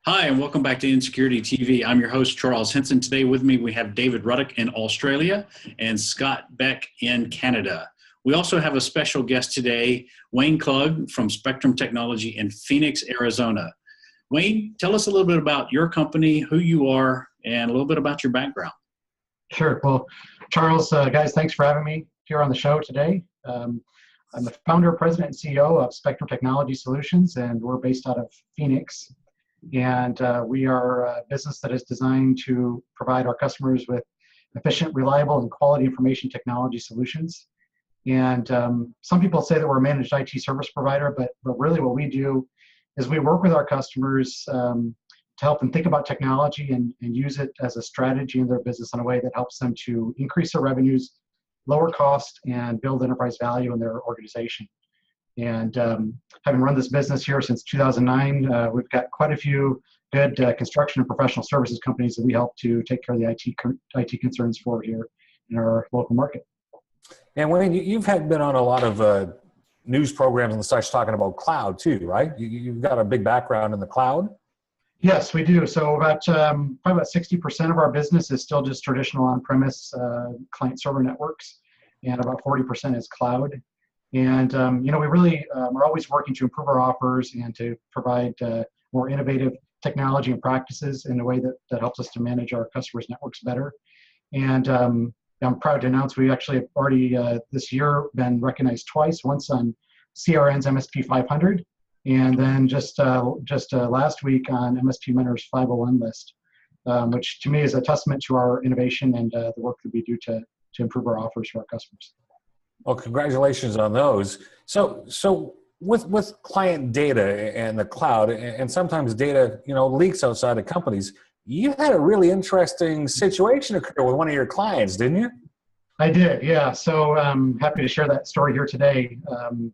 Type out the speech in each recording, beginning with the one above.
Hi, and welcome back to InSecurITy.TV. I'm your host, Charles Henson. Today with me, we have David Ruddock in Australia and Scott Beck in Canada. We also have a special guest today, Wayne Klug from Spectrum Technology in Phoenix, Arizona. Wayne, tell us a little bit about your company, who you are, and a little bit about your background. Sure. Well, Charles, guys, thanks for having me here on the show today. I'm the founder, president, and CEO of Spectrum Technology Solutions, and we're based out of Phoenix. And we are a business that is designed to provide our customers with efficient, reliable, and quality information technology solutions. And some people say that we're a managed IT service provider, but really what we do is we work with our customers to help them think about technology and use it as a strategy in their business in a way that helps them to increase their revenues, lower cost, and build enterprise value in their organization. And having run this business here since 2009, we've got quite a few good construction and professional services companies that we help to take care of the IT concerns for here in our local market. And Wayne, you've been on a lot of news programs and such talking about cloud too, right? You've got a big background in the cloud. Yes, we do. So probably about 60% of our business is still just traditional on-premise client server networks, and about 40% is cloud. And we really are always working to improve our offers and to provide more innovative technology and practices in a way that helps us to manage our customers' networks better. And I'm proud to announce we actually have already this year been recognized twice, once on CRN's MSP 500, and then just last week on MSP Mentor's 501 list, which to me is a testament to our innovation and the work that we do to improve our offers for our customers. Well, congratulations on those. So with client data and the cloud, and sometimes data, leaks outside of companies, you had a really interesting situation occur with one of your clients, didn't you? I did, yeah. So I'm happy to share that story here today. It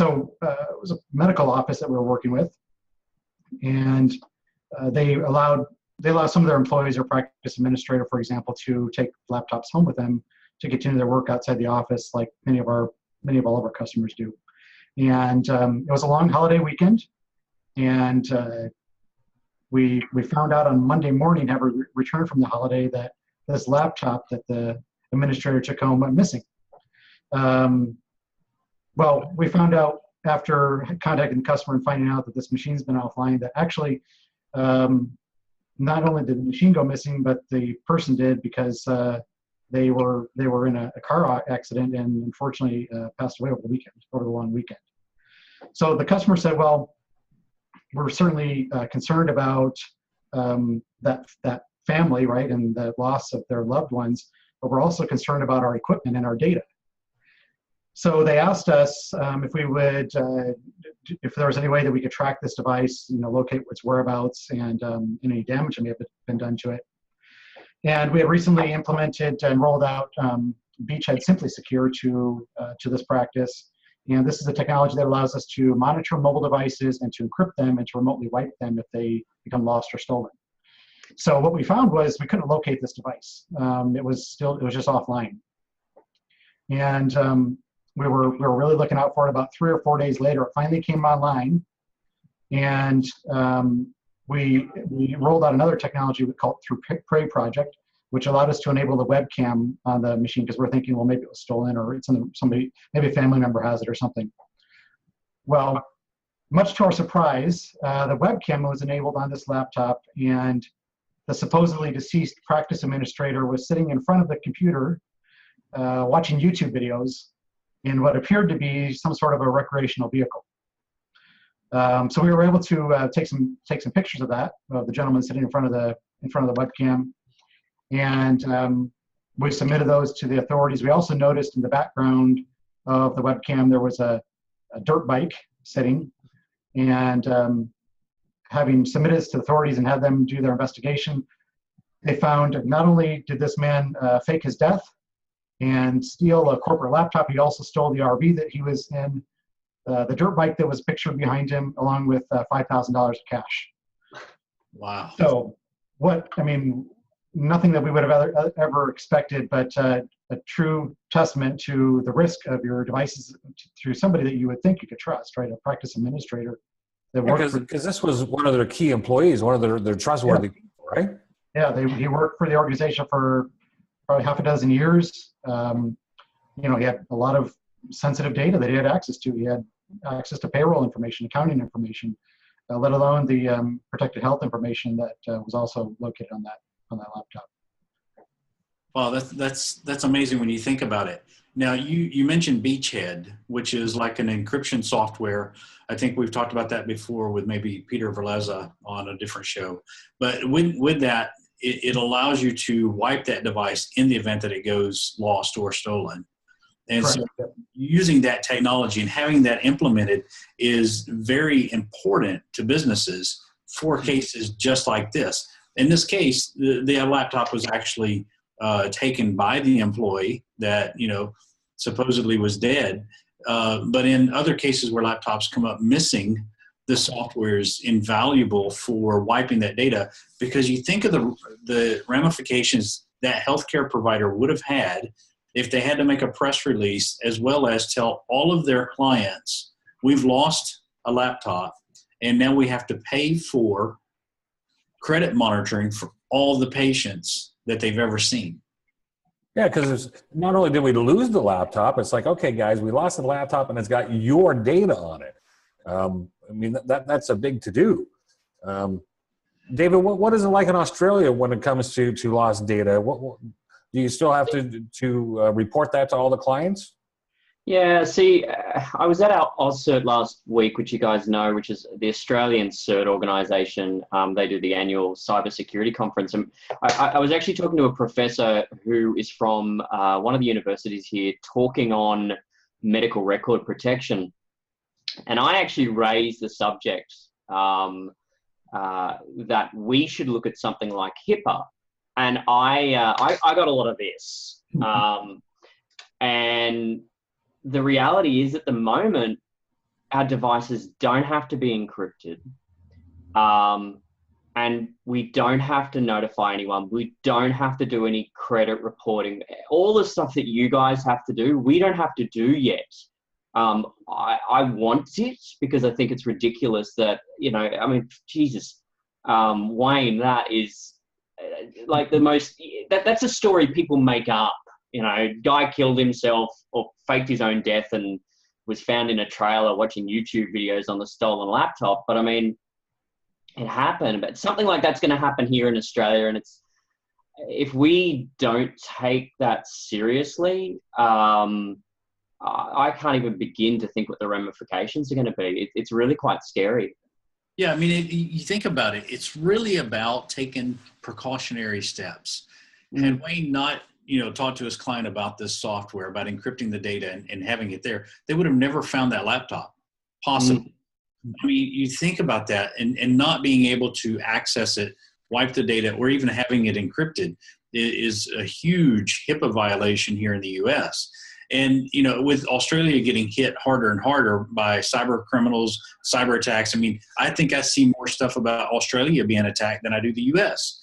was a medical office that we were working with, and they allowed some of their employees or practice administrator, for example, to take laptops home with them to continue their work outside the office, like many of all of our customers do. And it was a long holiday weekend, and we found out on Monday morning, having returned from the holiday, that this laptop that the administrator took home went missing. Well, we found out after contacting the customer and finding out that this machine's been offline, that actually not only did the machine go missing, but the person did, because they were in a car accident and unfortunately passed away over the long weekend. So the customer said, well, we're certainly concerned about that family, right, and the loss of their loved ones, but we're also concerned about our equipment and our data. So they asked us if there was any way that we could track this device, locate its whereabouts and any damage that may have been done to it. And we had recently implemented and rolled out Beachhead Simply Secure to this practice. And this is a technology that allows us to monitor mobile devices and to encrypt them and to remotely wipe them if they become lost or stolen. So what we found was we couldn't locate this device. It was just offline. And we were really looking out for it. About 3 or 4 days later, it finally came online. And we rolled out another technology we called through Prey Project, which allowed us to enable the webcam on the machine, because we're thinking, well, maybe it was stolen, or it's maybe a family member has it or something. Well, much to our surprise, the webcam was enabled on this laptop, and the supposedly deceased practice administrator was sitting in front of the computer watching YouTube videos in what appeared to be some sort of a recreational vehicle. So we were able to take some pictures of that, of the gentleman sitting in front of the webcam, and we submitted those to the authorities. We also noticed in the background of the webcam there was a dirt bike sitting, and having submitted this to authorities and had them do their investigation, they found not only did this man fake his death and steal a corporate laptop, he also stole the RV that he was in, the dirt bike that was pictured behind him, along with $5,000 of cash. Wow. So nothing that we would have ever expected, but a true testament to the risk of your devices through somebody that you would think you could trust, right? A practice administrator that worked because this was one of their key employees, one of their trustworthy people, right? Yeah, he worked for the organization for probably half a dozen years. You know, he had a lot of sensitive data that he had access to. He had access to payroll information, accounting information, let alone the protected health information that was also located on that laptop. Well, that's amazing when you think about it. Now, you mentioned Beachhead, which is like an encryption software. I think we've talked about that before with maybe Peter Verleza on a different show. But with that, it allows you to wipe that device in the event that it goes lost or stolen. And Correct. so using that technology and having that implemented is very important to businesses for cases just like this. In this case, the laptop was actually taken by the employee that, supposedly was dead. But in other cases where laptops come up missing, the software is invaluable for wiping that data, because you think of the ramifications that healthcare provider would have had if they had to make a press release as well as tell all of their clients, we've lost a laptop and now we have to pay for credit monitoring for all the patients that they've ever seen. Yeah, because not only did we lose the laptop, it's like, okay, guys, we lost the laptop and it's got your data on it. I mean, that's a big to-do. David, what is it like in Australia when it comes to lost data? What do you still have to report that to all the clients? Yeah, see, I was at our AusCert last week, which you guys know, which is the Australian CERT organisation. They do the annual cybersecurity conference. And I was actually talking to a professor who is from one of the universities here, talking on medical record protection. And I actually raised the subject that we should look at something like HIPAA. And I got a lot of this. And the reality is, at the moment, our devices don't have to be encrypted. And we don't have to notify anyone. We don't have to do any credit reporting. All the stuff that you guys have to do, we don't have to do yet. I want it because I think it's ridiculous that, I mean, Jesus, Wayne, that is like the most, that's a story people make up. Guy killed himself or faked his own death and was found in a trailer watching YouTube videos on the stolen laptop. But I mean, it happened. But something like that's going to happen here in Australia. And if we don't take that seriously, I can't even begin to think what the ramifications are going to be. It's really quite scary. Yeah, I mean, you think about it, it's really about taking precautionary steps. Had Wayne not, talked to his client about this software, about encrypting the data and having it there, they would have never found that laptop, possibly. I mean, you think about that and not being able to access it, wipe the data, or even having it encrypted is a huge HIPAA violation here in the U.S. And, with Australia getting hit harder and harder by cyber criminals, cyber attacks, I mean, I think I see more stuff about Australia being attacked than I do the U.S.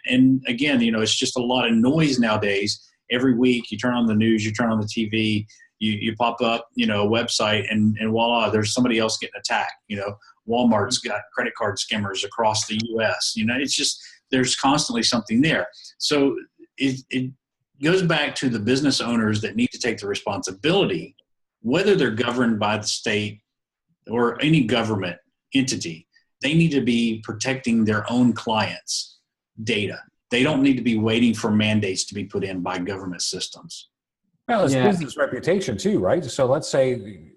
And again, it's just a lot of noise nowadays. Every week you turn on the news, you turn on the TV, you pop up, a website and voila, there's somebody else getting attacked. Walmart's got credit card skimmers across the U.S. It's just, there's constantly something there. So it goes back to the business owners that need to take the responsibility, whether they're governed by the state or any government entity. They need to be protecting their own clients' data. They don't need to be waiting for mandates to be put in by government systems. Well, it's business reputation too, right? So let's say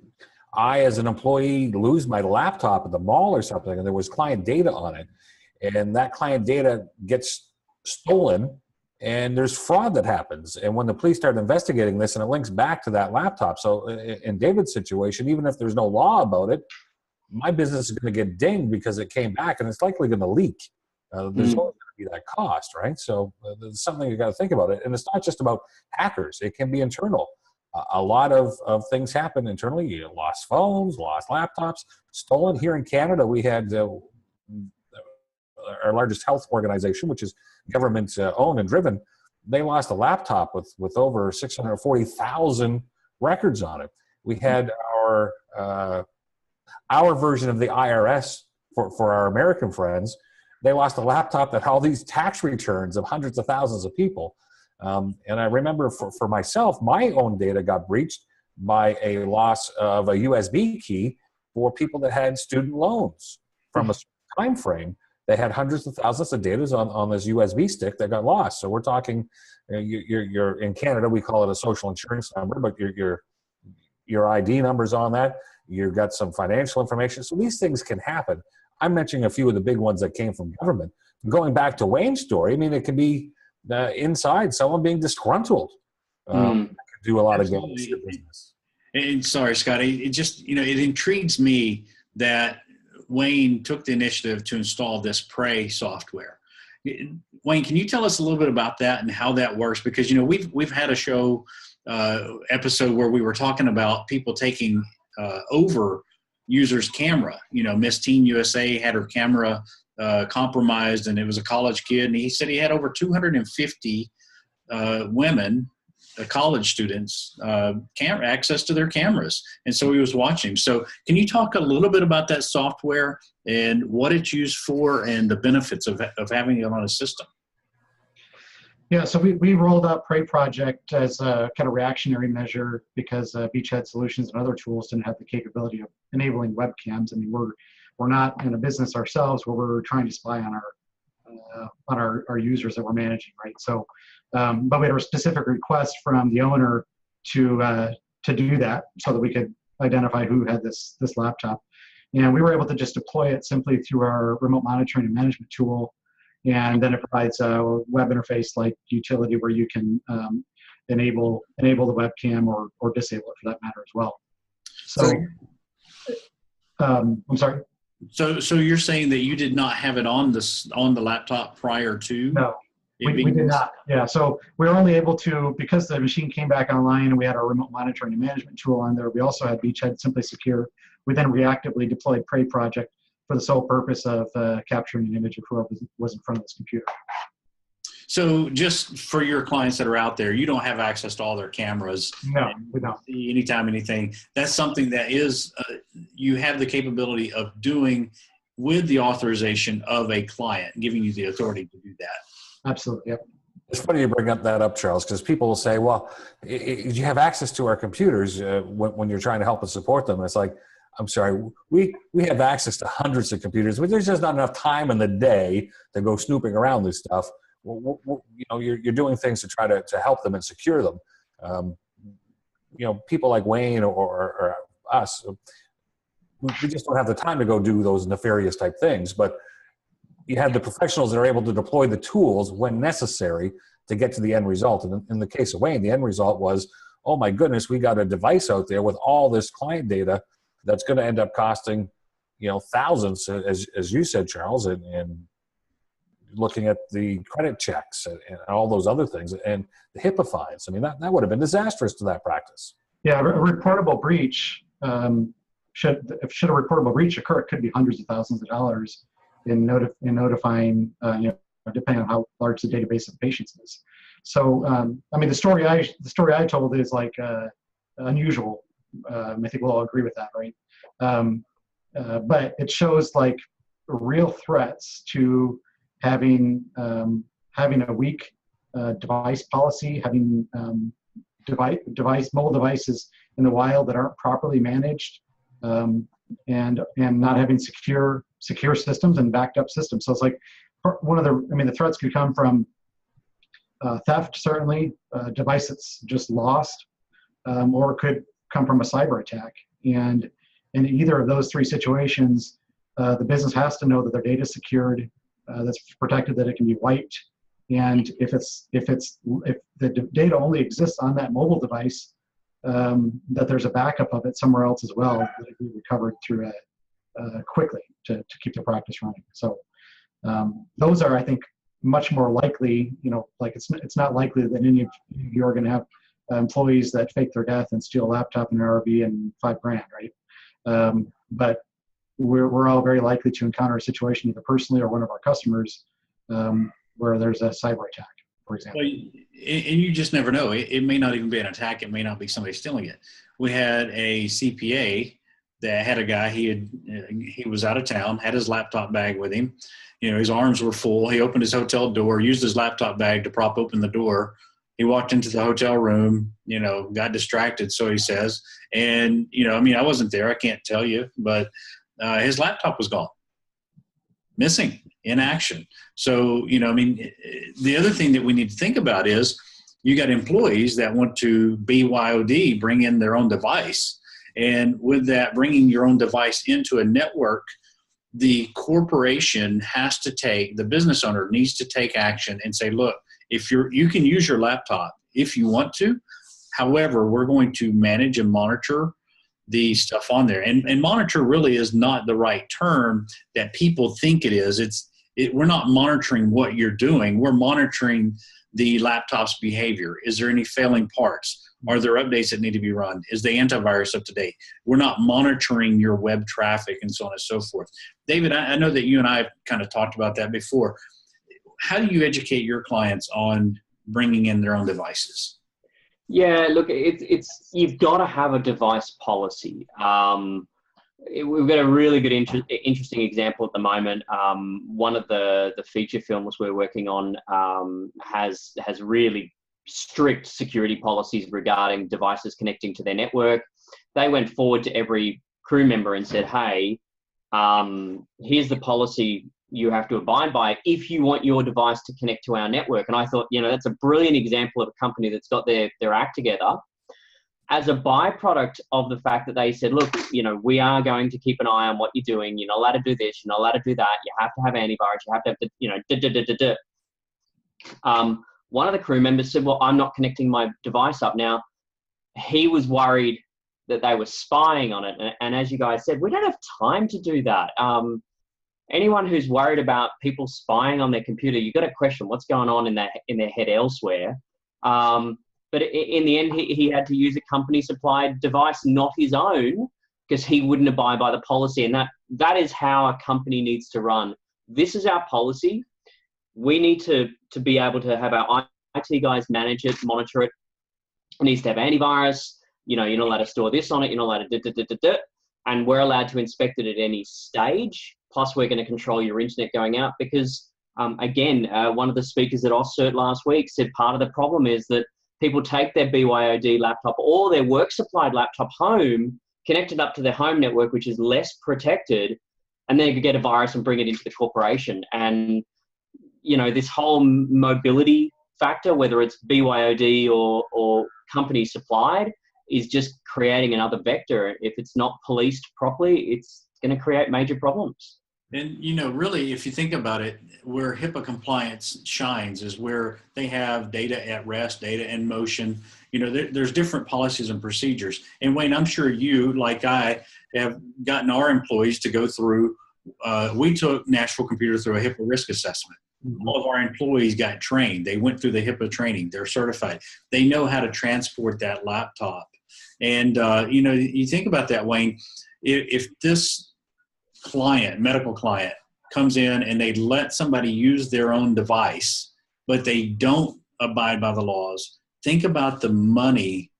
I, as an employee, lose my laptop at the mall or something, and there was client data on it, and that client data gets stolen, and there's fraud that happens. And when the police start investigating this, and it links back to that laptop. So in David's situation, even if there's no law about it, my business is going to get dinged because it came back, and it's likely going to leak. There's always going to be that cost, right? So there's something you got to think about it. And it's not just about hackers. It can be internal. A lot of things happen internally. You lost phones, lost laptops, stolen. Here in Canada, we had our largest health organization, which is government owned and driven. They lost a laptop with over 640,000 records on it. We had our Our version of the IRS for our American friends, they lost a laptop that had all these tax returns of hundreds of thousands of people. And I remember for myself, my own data got breached by a loss of a USB key for people that had student loans from a time frame. They had hundreds of thousands of data on this USB stick that got lost. So we're talking, you're in Canada, we call it a social insurance number, but your ID number's on that. You've got some financial information. So these things can happen. I'm mentioning a few of the big ones that came from government. Going back to Wayne's story, I mean, it can be inside someone being disgruntled. Could do a lot of damage to your business. And sorry, Scotty, it just, it intrigues me that Wayne took the initiative to install this Prey software. Wayne, can you tell us a little bit about that and how that works? Because, we've had a show episode where we were talking about people taking over users' camera. Miss Teen USA had her camera compromised, and it was a college kid, and he said he had over 250 women, college students, access to their cameras, and so he was watching. So can you talk a little bit about that software and what it's used for and the benefits of having it on a system? Yeah, so we rolled out Prey Project as a kind of reactionary measure because Beachhead Solutions and other tools didn't have the capability of enabling webcams. I mean, we're not in a business ourselves where we're trying to spy on our users that we're managing, right? So, but we had a specific request from the owner to do that so that we could identify who had this laptop, and we were able to just deploy it simply through our remote monitoring and management tool. And then it provides a web interface like utility where you can enable the webcam or disable it for that matter as well. So, I'm sorry. So you're saying that you did not have it on the laptop prior to? No, we did not. Yeah, so we were only able to, because the machine came back online and we had our remote monitoring and management tool on there. We also had Beachhead Simply Secure. We then reactively deployed Prey Project for the sole purpose of capturing an image of whoever was in front of this computer. So just for your clients that are out there, you don't have access to all their cameras. No, we don't. See anytime, anything. That's something that is, you have the capability of doing with the authorization of a client, giving you the authority to do that. Absolutely, yep. It's funny you bring up that up, Charles, because people will say, well, you have access to our computers when you're trying to help us support them. And it's like, I'm sorry, we have access to hundreds of computers, but there's just not enough time in the day to go snooping around this stuff. You're doing things to try to help them and secure them. People like Wayne or us, we just don't have the time to go do those nefarious type things. But you have the professionals that are able to deploy the tools when necessary to get to the end result. And in the case of Wayne, the end result was, oh my goodness, we got a device out there with all this client data that's going to end up costing, thousands, as you said, Charles, and looking at the credit checks and all those other things and the HIPAA fines. I mean, that would have been disastrous to that practice. Yeah, a reportable breach, should a reportable breach occur, it could be hundreds of thousands of dollars in notifying, depending on how large the database of patients is. So, I mean, the story I told is like unusual. I think we'll all agree with that, right? But it shows like real threats to having a weak device policy, having mobile devices in the wild that aren't properly managed, and not having secure systems and backed up systems. So it's like the threats could come from theft, certainly, device that's just lost, or it could come from a cyber attack. And in either of those three situations, the business has to know that their data is secured, that's protected, that it can be wiped. And if the data only exists on that mobile device, that there's a backup of it somewhere else as well that it can be recovered through quickly to keep the practice running. So those are, I think, much more likely. Like it's not likely that any of you are going to have employees that fake their death and steal a laptop in an RV and $5,000, right? But we're all very likely to encounter a situation, either personally or one of our customers, where there's a cyber attack, for example. Well, and you just never know. It may not even be an attack. It may not be somebody stealing it. We had a CPA that had a guy, he was out of town, had his laptop bag with him. His arms were full. He opened his hotel door, used his laptop bag to prop open the door. He walked into the hotel room, got distracted, so he says. And, I wasn't there. I can't tell you. But his laptop was gone, missing, in action. So, the other thing that we need to think about is you got employees that want to BYOD, bring in their own device. And with that, bringing your own device into a network, the corporation has to the business owner needs to take action and say, look, if you can use your laptop if you want to. However, we're going to manage and monitor the stuff on there. And monitor really is not the right term that people think it is. We're not monitoring what you're doing. We're monitoring the laptop's behavior. Is there any failing parts? Are there updates that need to be run? Is the antivirus up to date? We're not monitoring your web traffic and so on and so forth. David, I know that you and I have kind of talked about that before. How do you educate your clients on bringing in their own devices? Yeah, look, it's you've got to have a device policy. We've got a really good, interesting example at the moment. One of the feature films we're working on has really strict security policies regarding devices connecting to their network. They went forward to every crew member and said, hey, here's the policy you have to abide by if you want your device to connect to our network. And I thought, that's a brilliant example of a company that's got their act together. As a byproduct of the fact that they said, look, we are going to keep an eye on what you're doing. You're not allowed to do this. You're not allowed to do that. You have to have antivirus. You have to have one of the crew members said, well, I'm not connecting my device up. Now, he was worried that they were spying on it. And as you guys said, we don't have time to do that. Anyone who's worried about people spying on their computer, you've got to question what's going on in their head elsewhere. But in the end, he had to use a company-supplied device, not his own, because he wouldn't abide by the policy. And that is how a company needs to run. This is our policy. We need to be able to have our IT guys manage it, monitor it. It needs to have antivirus. You're not allowed to store this on it. You're not allowed to and we're allowed to inspect it at any stage. Plus, we're going to control your internet going out because, again, one of the speakers at OSCERT last week said part of the problem is that people take their BYOD laptop or their work-supplied laptop home, connect it up to their home network, which is less protected, and then you could get a virus and bring it into the corporation. And, this whole mobility factor, whether it's BYOD or company supplied, is just creating another vector. If it's not policed properly, it's going to create major problems. And, really, if you think about it, where HIPAA compliance shines is where they have data at rest, data in motion. There's different policies and procedures. And Wayne, I'm sure you, like I, have gotten our employees to go through, we took Nashville Computer through a HIPAA risk assessment. Mm-hmm. All of our employees got trained. They went through the HIPAA training. They're certified. They know how to transport that laptop. And, you think about that, Wayne, if this medical client comes in and they let somebody use their own device, but they don't abide by the laws, think about the money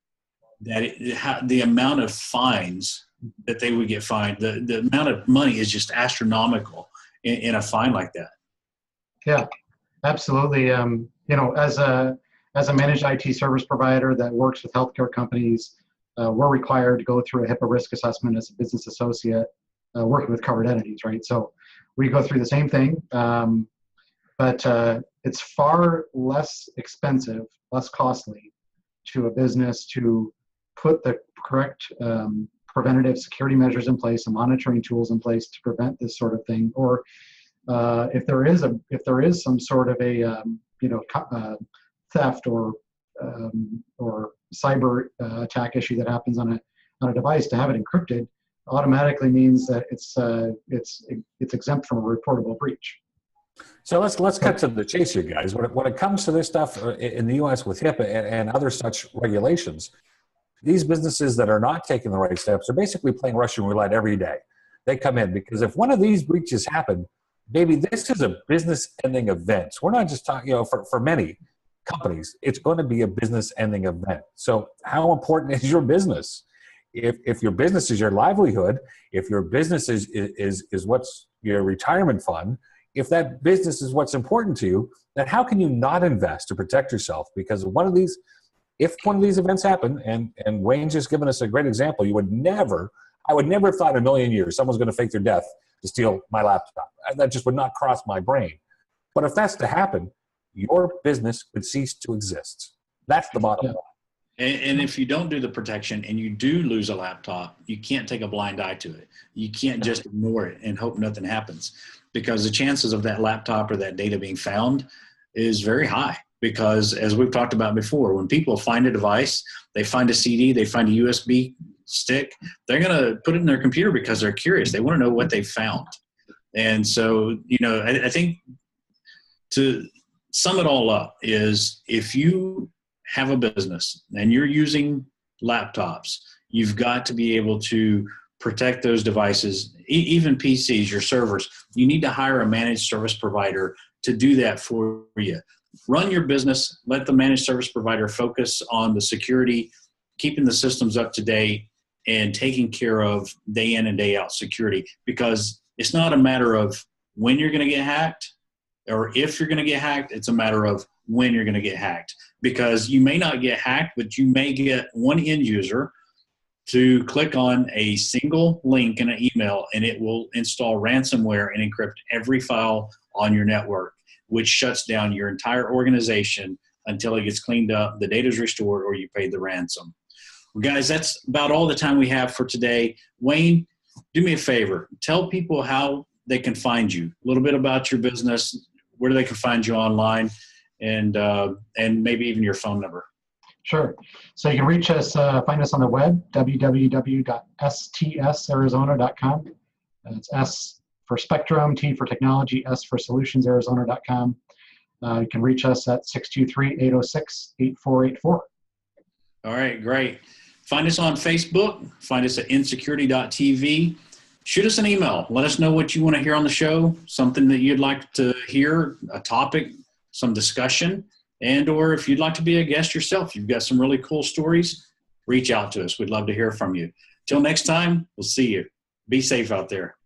the amount of fines that they would get fined. The amount of money is just astronomical in a fine like that. Yeah, absolutely. As a managed IT service provider that works with healthcare companies, we're required to go through a HIPAA risk assessment as a business associate, working with covered entities, right? So we go through the same thing, but it's far less expensive, less costly to a business to put the correct preventative security measures in place and monitoring tools in place to prevent this sort of thing. Or if there is some sort of a theft or cyber attack issue that happens on a device, to have it encrypted automatically means that it's exempt from a reportable breach. So let's cut to the chase here, guys. When it comes to this stuff in the U.S. with HIPAA and other such regulations, these businesses that are not taking the right steps are basically playing Russian roulette every day. They come in because if one of these breaches happen, baby, this is a business-ending event. We're not just talking, for many companies, it's going to be a business-ending event. So how important is your business? if your business is your livelihood, if your business is what's your retirement fund, if that business is what's important to you, then how can you not invest to protect yourself? Because if one of these events happen, and Wayne's just given us a great example, I would never have thought in a million years someone's going to fake their death to steal my laptop. That just would not cross my brain. But if that's to happen, your business would cease to exist. That's the bottom line. And if you don't do the protection and you do lose a laptop, you can't take a blind eye to it. You can't just ignore it and hope nothing happens, because the chances of that laptop or that data being found is very high. Because as we've talked about before, when people find a device, they find a CD, they find a USB stick, they're going to put it in their computer because they're curious. They want to know what they found. And so, I think to sum it all up is, if you have a business and you're using laptops, you've got to be able to protect those devices, even PCs, your servers. You need to hire a managed service provider to do that for you. Run your business, let the managed service provider focus on the security, keeping the systems up to date, and taking care of day in and day out security, because it's not a matter of when you're going to get hacked or if you're going to get hacked. It's a matter of when you're going to get hacked, because you may not get hacked, but you may get one end user to click on a single link in an email, and it will install ransomware and encrypt every file on your network, which shuts down your entire organization until it gets cleaned up, the data is restored, or you paid the ransom. Well, guys, that's about all the time we have for today. Wayne, do me a favor. Tell people how they can find you, a little bit about your business, where they can find you online, and maybe even your phone number. Sure. So you can reach us, find us on the web, www.stsarizona.com. It's S for Spectrum, T for Technology, S for Solutions, Arizona.com. You can reach us at 623-806-8484. All right, great. Find us on Facebook. Find us at InSecurITy.TV. Shoot us an email. Let us know what you want to hear on the show, something that you'd like to hear, a topic, some discussion, and or if you'd like to be a guest yourself, you've got some really cool stories, reach out to us. We'd love to hear from you. Till next time, we'll see you. Be safe out there.